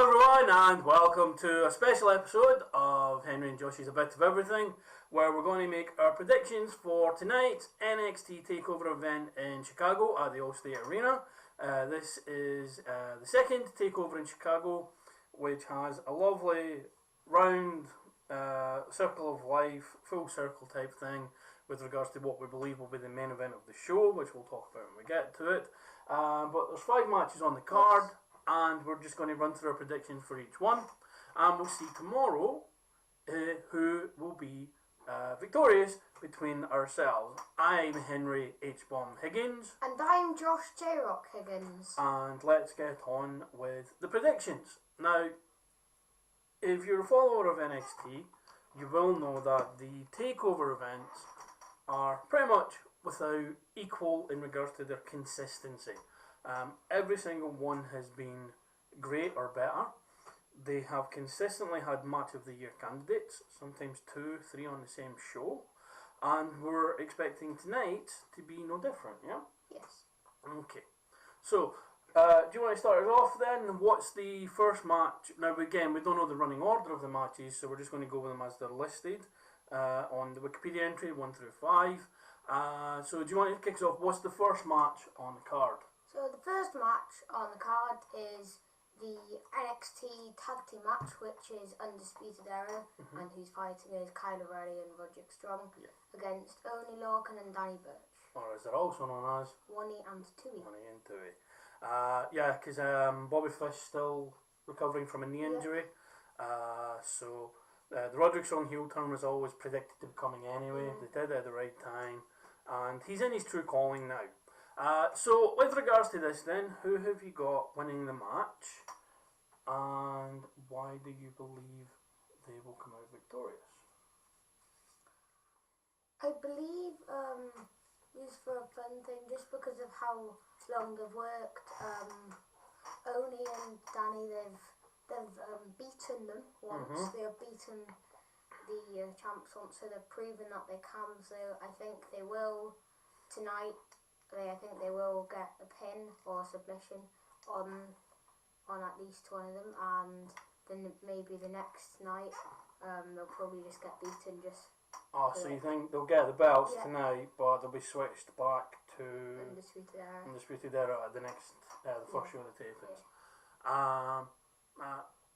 everyone, and welcome to a special episode of Henry and Josh's A Bit of Everything, where we're going to make our predictions for tonight's NXT Takeover event in Chicago at the Allstate Arena. This is the second takeover in Chicago, which has a lovely round circle of life, full circle type thing with regards to what we believe will be the main event of the show, which we'll talk about when we get to it. But there's 5 matches on the card, and we're just going to run through our predictions for each one, and we'll see tomorrow who will be victorious between ourselves. I'm Henry H. Bomb Higgins. And I'm Josh J. Rock Higgins. And let's get on with the predictions. Now, if you're a follower of NXT, you will know that the takeover events are pretty much without equal in regards to their consistency. Every single one has been great or better. They have consistently had match of the year candidates, sometimes 2, 3 on the same show, and we're expecting tonight to be no different, yeah? Yes. Okay. So, do you want to start us off then? What's the first match? Now, again, we don't know the running order of the matches, so we're just going to go with them as they're listed on the Wikipedia entry, 1 through 5. So, do you want to kick us off? What's the first match on the card? So, the first match on the card is the NXT Tag Team match, which is Undisputed Era, and who's fighting is Kyle O'Reilly and Roderick Strong against Oney Lorcan and Danny Burch. Or is it also known as? 1E and 2E. 1E and 2E. Yeah, because Bobby Fish still recovering from a knee injury. So the Roderick Strong heel turn was always predicted to be coming anyway. They did it at the right time, and he's in his true calling now. So with regards to this then, who have you got winning the match, and why do you believe they will come out victorious? I believe just for a fun thing, just because of how long they've worked. Oney and Danny, they've beaten them once. They have beaten the champs once, so they've proven that they can. So I think they will tonight. I think they will get a pin or a submission on at least one of them, and then maybe the next night they'll probably just get beaten just. So you think they'll get the belts tonight, but they'll be switched back to Undisputed Era at the next, the first show of the tapings.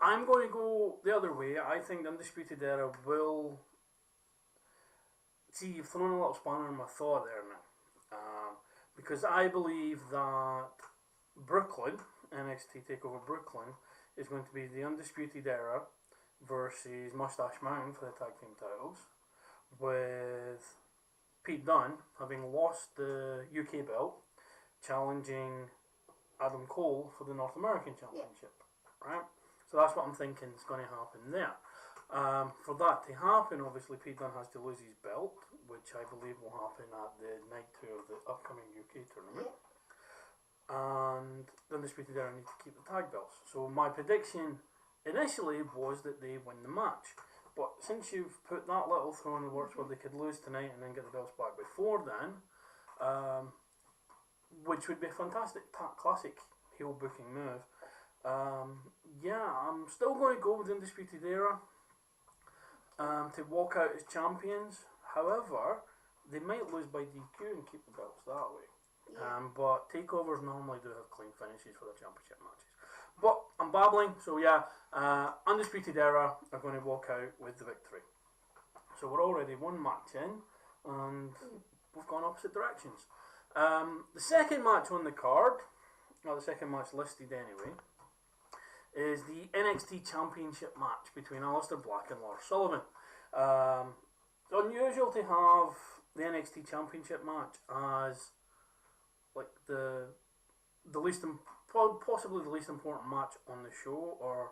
I'm going to go the other way. I think the Undisputed Era will. See, you've thrown a little spanner in my thought there now, because I believe that Brooklyn, NXT Takeover Brooklyn, is going to be the Undisputed Era versus Mustache Mountain for the tag team titles, with Pete Dunne having lost the UK belt, challenging Adam Cole for the North American Championship, right? So that's what I'm thinking is going to happen there. For that to happen, obviously Pete Dunne has to lose his belt, which I believe will happen at the night 2 of the upcoming UK tournament. And the Undisputed Era need to keep the tag belts. So my prediction initially was that they win the match. But since you've put that little throw in the works where they could lose tonight and then get the belts back before then, which would be a fantastic classic heel booking move, I'm still going to go with the Undisputed Era to walk out as champions. However, they might lose by DQ and keep the belts that way. But takeovers normally do have clean finishes for the championship matches. But I'm babbling, so Undisputed Era are going to walk out with the victory. So we're already 1 match in, and we've gone opposite directions. The second match on the card, or the second match listed anyway, is the NXT Championship match between Aleister Black and Lars Sullivan. It's unusual to have the NXT Championship match as like the least possibly the least important match on the show, or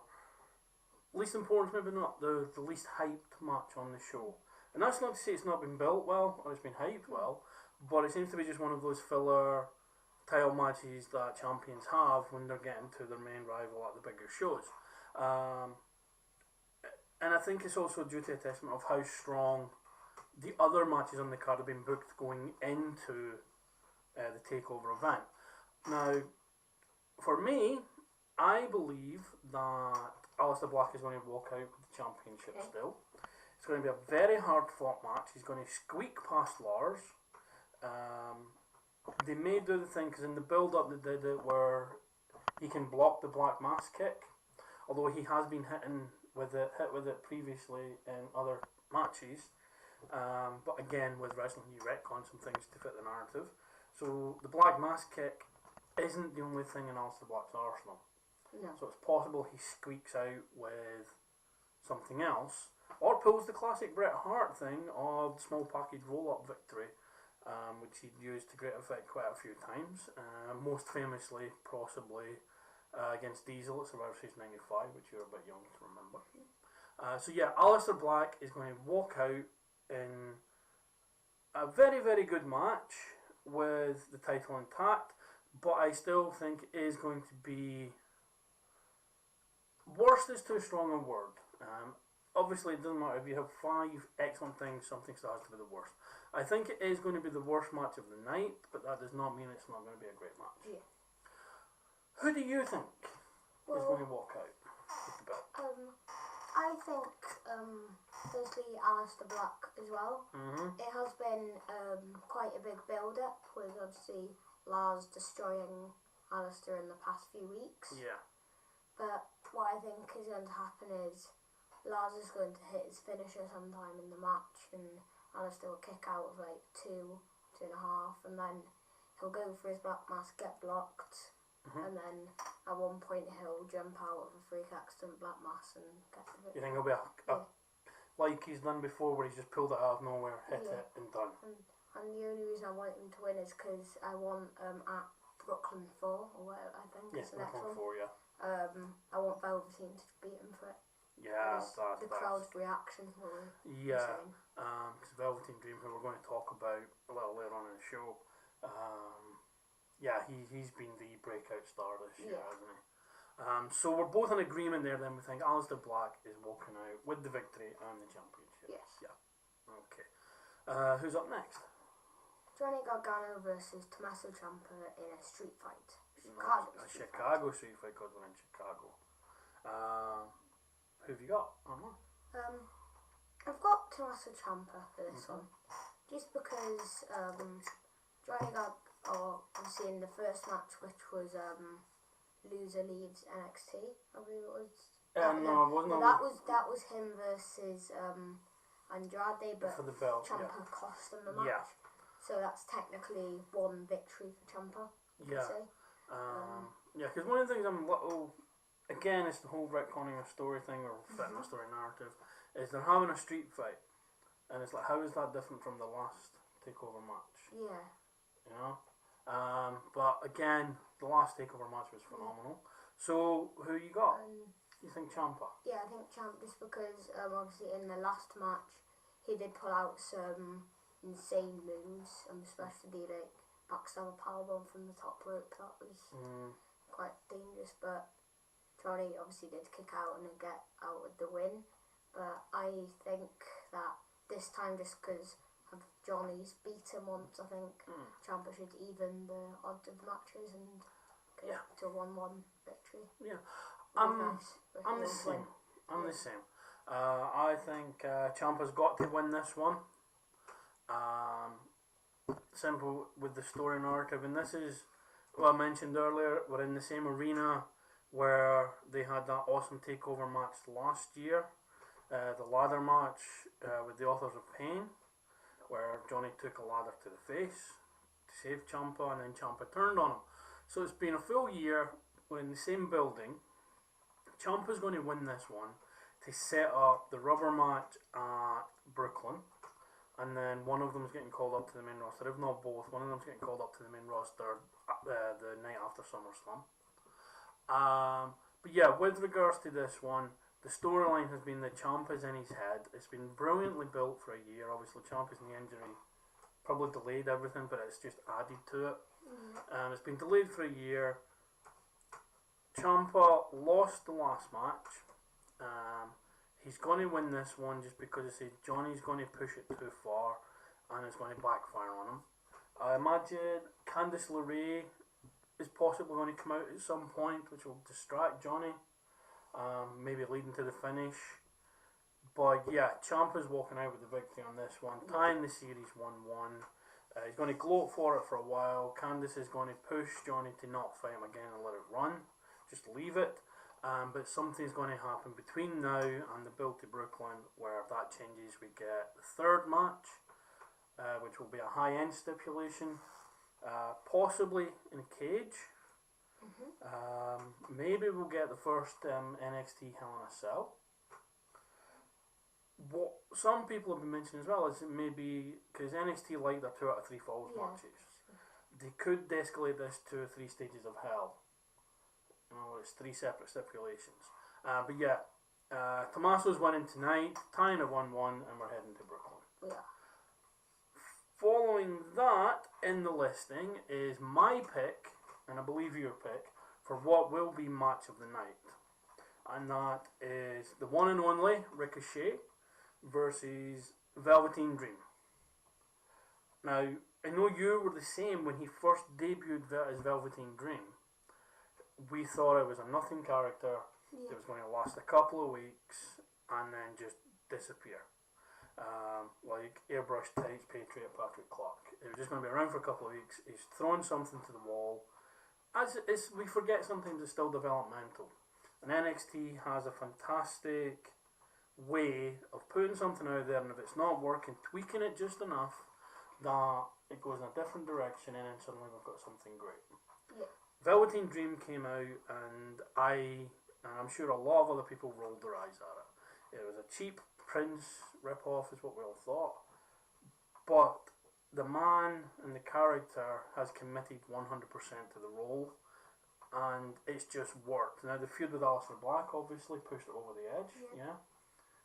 least important, maybe not the least hyped match on the show. And that's not to say it's not been built well or it's been hyped well, but it seems to be just one of those filler title matches that champions have when they're getting to their main rival at the bigger shows. And I think it's also due to a testament of how strong the other matches on the card have been booked going into the takeover event. Now, for me, I believe that Aleister Black is going to walk out with the championship still. It's going to be a very hard fought match. He's going to squeak past Lars. They may do the thing, because in the build up they did it where he can block the Black Mass kick, although he has been hit with it previously in other matches. But again, with wrestling, you retcon some things to fit the narrative. So the Black Mass kick isn't the only thing in Aleister Black's arsenal. No. So it's possible he squeaks out with something else, or pulls the classic Bret Hart thing of the small package roll-up victory, which he'd used to great effect quite a few times. Most famously, possibly, against Diesel at Survivor Series 95, which you're a bit young to remember. So yeah, Aleister Black is going to walk out in a very, very good match with the title intact, but I still think it is going to be... Worst is too strong a word. Obviously, it doesn't matter if you have 5 excellent things, something still has to be the worst. I think it is going to be the worst match of the night, but that does not mean it's not going to be a great match. Yeah. Who do you think is going to walk out with the belt? I think firstly Aleister Black as well. Mm-hmm. It has been quite a big build-up with obviously Lars destroying Aleister in the past few weeks. Yeah. But what I think is going to happen is Lars is going to hit his finisher sometime in the match, and Aleister will kick out of like 2.5, and then he'll go for his Black Mass, get blocked, and then at one point he'll jump out of a freak accident Black Mass and get the victory. You think it'll be like he's done before, where he's just pulled it out of nowhere, hit it, and done? And the only reason I want him to win is because I want at Brooklyn 4 or whatever I think is the next one. Brooklyn 4, yeah. I want Velveteen to beat him for it. Yeah, the crowd's reaction will be insane. Because Velveteen Dream, who we're going to talk about a little later on in the show, he's been the breakout star this year, hasn't he? So we're both in agreement there. Then we think Aleister Black is walking out with the victory and the championship. Yes. Yeah. Okay. Who's up next? Johnny Gargano versus Tommaso Ciampa in a street fight. Chicago street fight, because we're in Chicago. Who have you got? I've got Tommaso Ciampa for this one, just because Johnny Gargano, obviously in the first match, which was loser leaves NXT, I believe it was. No, it wasn't. No, that was him versus Andrade, but for the belt, Ciampa cost him the match. Yeah. So that's technically one victory for Ciampa. Yeah. Because one of the things I'm a little... Again, it's the whole retconning a story thing, or fitting a story narrative, is they're having a street fight. And it's like, how is that different from the last Takeover match? Yeah. You know? But again, the last Takeover match was phenomenal. So, who you got? You think Ciampa? Yeah, I think Ciampa, just because obviously in the last match he did pull out some insane moves, especially the backstabber powerbomb from the top rope. That was quite dangerous, but Johnny obviously did kick out and get out with the win. But I think that this time, just because Johnny's beat him once, I think Ciampa should even the odds of the matches and get to a 1-1 victory. Yeah. I'm the same. I think Ciampa's got to win this one. Simple with the story narrative, and this is what I mentioned earlier. We're in the same arena where they had that awesome takeover match last year, the ladder match with the Authors of Pain, where Johnny took a ladder to the face to save Ciampa, and then Ciampa turned on him. So it's been a full year. We're in the same building. Ciampa's going to win this one to set up the rubber match at Brooklyn, and then one of them's getting called up to the main roster. If not both, one of them's getting called up to the main roster the night after SummerSlam. But yeah, with regards to this one, the storyline has been that Ciampa's in his head. It's been brilliantly built for a year. Obviously, Ciampa's knee injury probably delayed everything, but it's just added to it. It's been delayed for a year. Ciampa lost the last match. He's going to win this one just because I say Johnny's going to push it too far and it's going to backfire on him. I imagine Candice LeRae is possibly going to come out at some point, which will distract Johnny, maybe leading to the finish. But yeah, Ciampa's walking out with the victory on this one, tying the series 1-1. He's going to gloat for it for a while. Candice is going to push Johnny to not fight him again and let it run. Just leave it. But something's going to happen between now and the build to Brooklyn, where if that changes, we get the third match, which will be a high-end stipulation, possibly in a cage. Maybe we'll get the first NXT Hell in a Cell. What some people have been mentioning as well is maybe because NXT like their 2 out of 3 falls matches, they could escalate this to 3 stages of hell. You know, it's 3 separate stipulations. But yeah, Tommaso's winning tonight, tying at 1-1, and we're heading to Brooklyn. Yeah. Following that in the listing is my pick, and I believe your pick, for what will be match of the night. And that is the one and only Ricochet versus Velveteen Dream. Now, I know you were the same when he first debuted as Velveteen Dream. We thought it was a nothing character that was going to last a couple of weeks and then just disappear. Like airbrush tights Patriot Patrick Clark. It was just going to be around for a couple of weeks. He's throwing something to the wall. As we forget sometimes it's still developmental. And NXT has a fantastic way of putting something out there, and if it's not working, tweaking it just enough that it goes in a different direction, and then suddenly we've got something great. Yeah. Velveteen Dream came out, and I'm sure a lot of other people rolled their eyes at it. It was a cheap Prince rip-off, is what we all thought, but the man and the character has committed 100% to the role, and it's just worked. Now the feud with Aleister Black obviously pushed it over the edge. Yeah.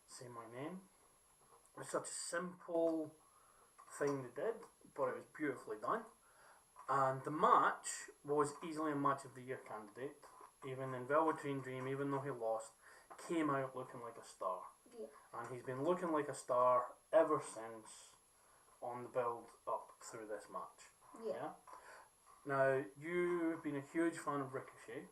Say my name. It's such a simple thing they did, but it was beautifully done. And the match was easily a match of the year candidate. Even in Velveteen Dream, even though he lost, came out looking like a star. Yeah. And he's been looking like a star ever since on the build up through this match. Yeah. Now, you've been a huge fan of Ricochet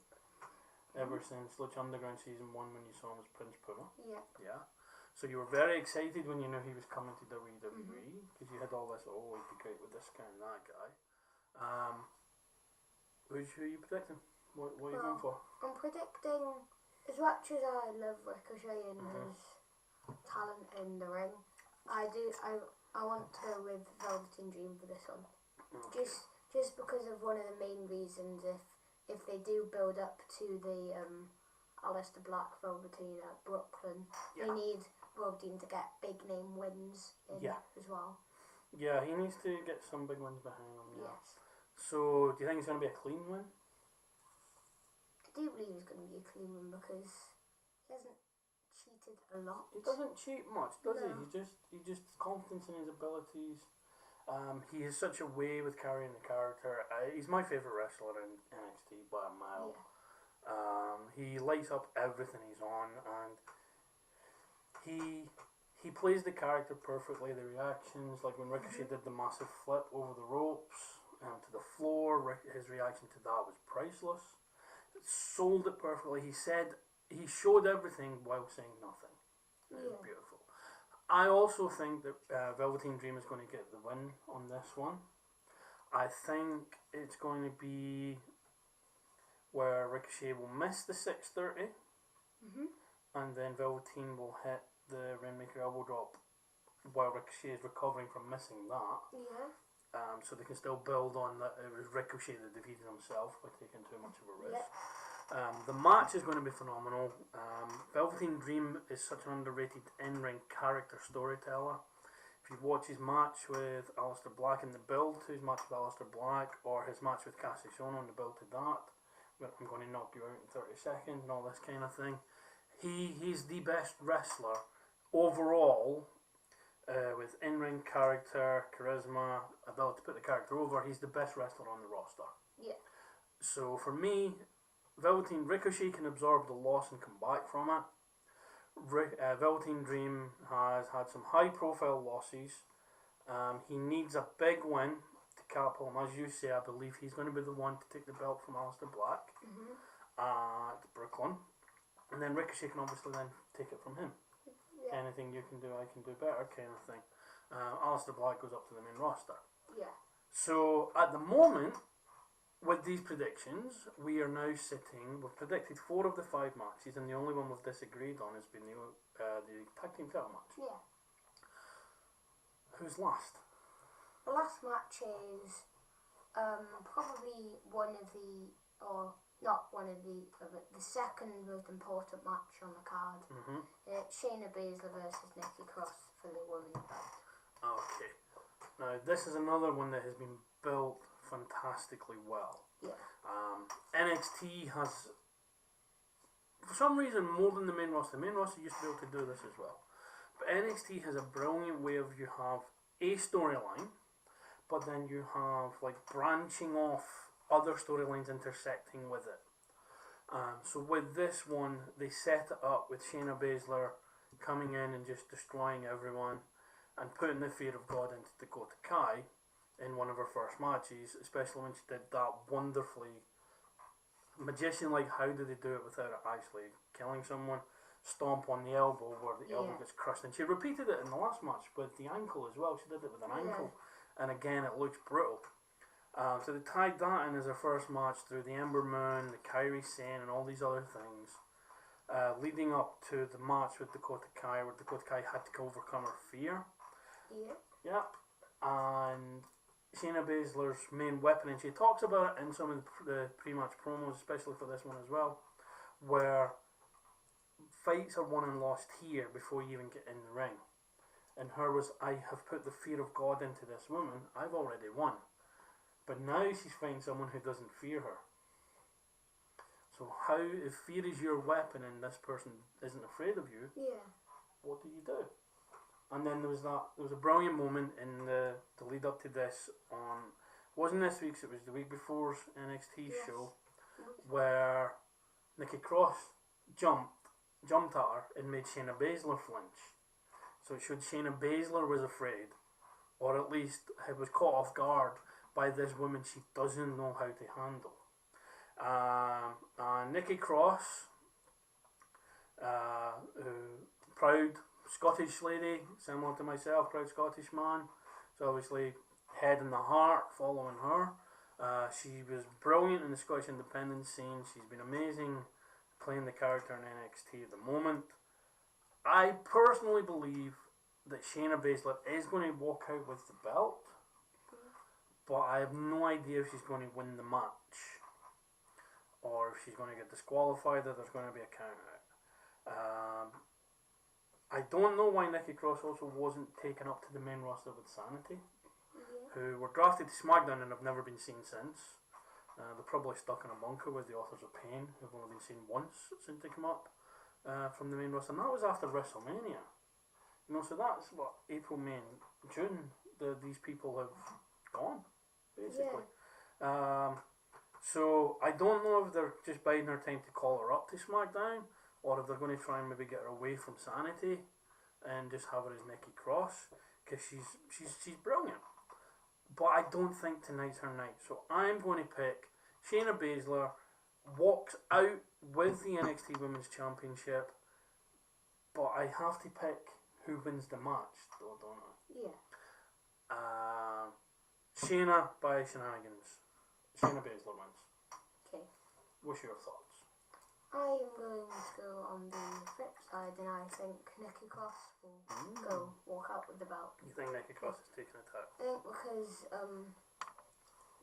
ever since Lucha Underground Season 1 when you saw him as Prince Puma. Yeah. So you were very excited when you knew he was coming to WWE because you had all this, oh, he'd be great with this guy and that guy. Who are you predicting? What are you going for? I'm predicting, as much as I love Ricochet and his talent in the ring, I want to go with Velveteen Dream for this one. Okay. Just because of one of the main reasons, if they do build up to the Aleister Black Velveteen at Brooklyn, they need Velveteen to get big name wins in as well. Yeah, he needs to get some big wins behind him. Yeah. Yes. So, do you think it's going to be a clean win? I do believe it's going to be a clean win because he hasn't cheated a lot. He doesn't cheat much, does No. he? He just confidence in his abilities. He has such a way with carrying the character. He's my favourite wrestler in NXT by a mile. Yeah. He lights up everything he's on, and he plays the character perfectly. The reactions, like when Ricochet did the massive flip over the ropes to the floor, his reaction to that was priceless. Sold it perfectly. He showed everything while saying nothing. It was beautiful. I also think that Velveteen Dream is going to get the win on this one. I think it's going to be where Ricochet will miss the 630, and then Velveteen will hit the Rainmaker elbow drop while Ricochet is recovering from missing that. Yeah. So they can still build on that. It was Ricochet that defeated himself by taking too much of a risk. The match is going to be phenomenal. Velveteen Dream is such an underrated in-ring character storyteller. If you watch his match with Aleister Black and the build to his match with Aleister Black, or his match with Cassius Ohno and the build to that, where I'm going to knock you out in 30 seconds and all this kind of thing, he's the best wrestler overall. With in-ring character, charisma, ability to put the character over, he's the best wrestler on the roster. Yeah. So for me, Velveteen Ricochet can absorb the loss and come back from it. Velveteen Dream has had some high-profile losses. He needs a big win to catapult him. As you say, I believe he's going to be the one to take the belt from Aleister Black at Brooklyn. And then Ricochet can obviously then take it from him. Yeah. Anything you can do, I can do better kind of thing. Aleister Black goes up to the main roster. Yeah. So at the moment, with these predictions, we are now sitting. We've predicted 4 of the 5 matches, and the only one we've disagreed on has been the tag team title match. Yeah. Who's last? The last match is probably one of the, or not one of the second most important match on the card. It's Shayna Baszler versus Nikki Cross for the women's belt. Okay. Now this is another one that has been built fantastically well. Yeah. NXT has, for some reason, more than the main roster. The main roster used to be able to do this as well. But NXT has a brilliant way of, you have a storyline, but then you have like branching off other storylines intersecting with it. So with this one, they set it up with Shayna Baszler coming in and just destroying everyone and putting the fear of God into Dakota Kai in one of her first matches, especially when she did that wonderfully magician-like, how do they do it without it actually killing someone, stomp on the elbow where the elbow gets crushed. And she repeated it in the last match with the ankle as well. She did it with an ankle, and again it looks brutal. So they tied that in as her first match through the Ember Moon, the Kairi Sane, and all these other things, leading up to the match with Dakota Kai, where Dakota Kai had to overcome her fear. Yep. And Shayna Baszler's main weapon, and she talks about it in some of the pre-match promos, especially for this one as well, where fights are won and lost here before you even get in the ring. And her was, I have put the fear of God into this woman, I've already won. But now she's fighting someone who doesn't fear her. So how, if fear is your weapon and this person isn't afraid of you, what do you do? And then there was a brilliant moment in the lead up to this on, wasn't this week's, it was the week before's NXT show, where Nikki Cross jumped at her and made Shayna Baszler flinch. So it showed Shayna Baszler was afraid, or at least was caught off guard by this woman she doesn't know how to handle. Nikki Cross, proud Scottish lady, similar to myself, proud Scottish man. So obviously head in the heart, following her. She was brilliant in the Scottish independent scene. She's been amazing playing the character in NXT at the moment. I personally believe that Shayna Baszler is going to walk out with the belt, but I have no idea if she's going to win the match, or if she's going to get disqualified, or there's going to be a count out. I don't know why Nikki Cross also wasn't taken up to the main roster with Sanity, who were drafted to SmackDown and have never been seen since. They're probably stuck in a bunker with the Authors of Pain, who've only been seen once since they come up from the main roster, and that was after WrestleMania. You know, so that's what, April, May, and June, these people have gone, basically. So I don't know if they're just biding their time to call her up to SmackDown, or if they're going to try and maybe get her away from Sanity and just have her as Nikki Cross, because she's brilliant. But I don't think tonight's her night. So I'm going to pick Shayna Baszler, walks out with the NXT Women's Championship, but I have to pick who wins the match, though, don't I? Shayna by shenanigans. Shayna Baszler wins. Okay. What's your thoughts? I am going to go on the flip side, and I think Nikki Cross will go walk out with the belt. You think Nikki Cross is taking a title? I think because,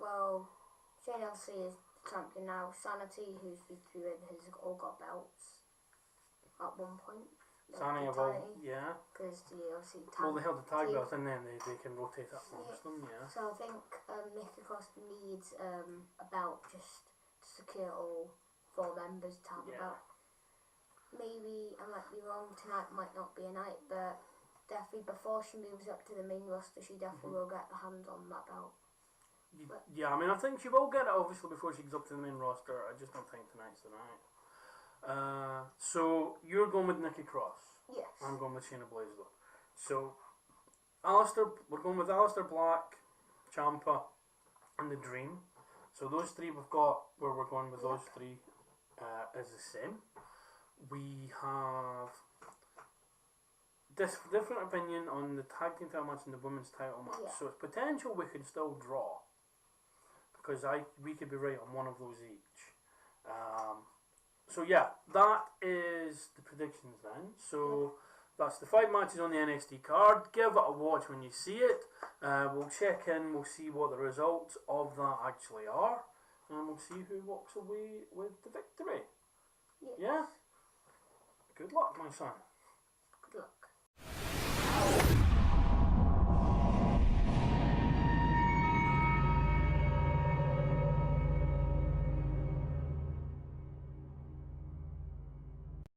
well, Shane obviously is champion now. Sanity, who's with has all got belts at one point. Sanity of all, yeah. Because the obviously well, they held the tag belts, and then they can rotate that amongst them, yeah. So I think Nikki Cross needs a belt just to secure all 4 members to have a belt. Maybe I might be wrong, tonight might not be a night, but definitely before she moves up to the main roster, she definitely will get the hand on that belt. Yeah, I mean, I think she will get it obviously before she goes up to the main roster. I just don't think tonight's the night. So you're going with Nikki Cross. Yes. I'm going with Shayna Baszler. So we're going with Aleister Black, Ciampa, and the Dream. So those three we've got where we're going with Yep. those three is the same. We have this different opinion on the tag team title match and the women's title match. Yeah. So it's potential we can still draw because we could be right on one of those each. So yeah, that is the predictions then. So that's the 5 matches on the NXT card. Give it a watch when you see it. We'll check in, we'll see what the results of that actually are, and we'll see who walks away with the victory. Yes. Yeah? Good luck, my son.